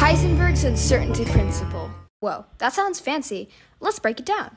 Heisenberg's uncertainty principle. Whoa, that sounds fancy. Let's break it down.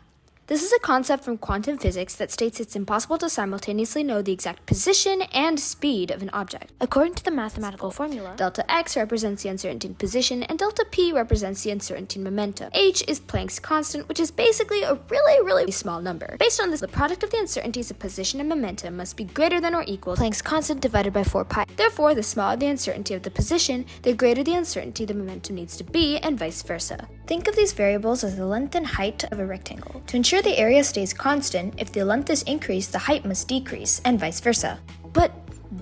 This is a concept from quantum physics that states it's impossible to simultaneously know the exact position and speed of an object. According to the mathematical formula, delta x represents the uncertainty in position and delta p represents the uncertainty in momentum. H is Planck's constant, which is basically a really small number. Based on this, the product of the uncertainties of position and momentum must be greater than or equal to Planck's constant divided by 4 pi. Therefore, the smaller the uncertainty of the position, the greater the uncertainty the momentum needs to be, and vice versa. Think of these variables as the length and height of a rectangle. To ensure the area stays constant, if the length is increased, the height must decrease, and vice versa. But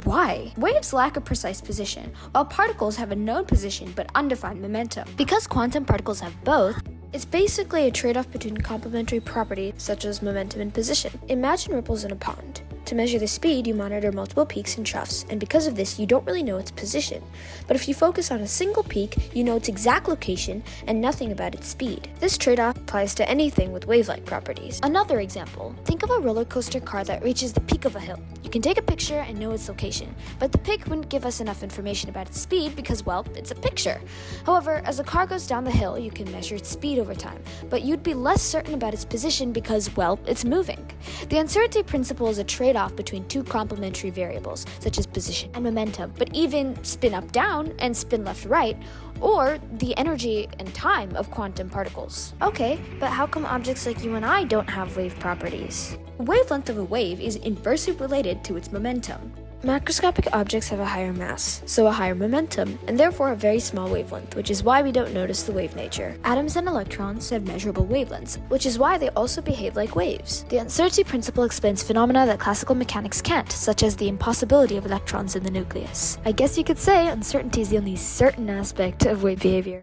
why? Waves lack a precise position, while particles have a known position but undefined momentum. Because quantum particles have both, it's basically a trade-off between complementary properties such as momentum and position. Imagine ripples in a pond. To measure the speed, you monitor multiple peaks and troughs, and because of this, you don't really know its position. But if you focus on a single peak, you know its exact location and nothing about its speed. This trade-off applies to anything with wave-like properties. Another example, think of a roller coaster car that reaches the peak of a hill. You can take a picture and know its location, but the pic wouldn't give us enough information about its speed because, well, it's a picture. However, as the car goes down the hill, you can measure its speed over time, but you'd be less certain about its position because, well, it's moving. The uncertainty principle is a trade-off between two complementary variables, such as position and momentum, but even spin up-down and spin left-right, or the energy and time of quantum particles. Okay, but how come objects like you and I don't have wave properties? The wavelength of a wave is inversely related to its momentum. Macroscopic objects have a higher mass, so a higher momentum, and therefore a very small wavelength, which is why we don't notice the wave nature. Atoms and electrons have measurable wavelengths, which is why they also behave like waves. The uncertainty principle explains phenomena that classical mechanics can't, such as the impossibility of electrons in the nucleus. I guess you could say uncertainty is the only certain aspect of wave behavior.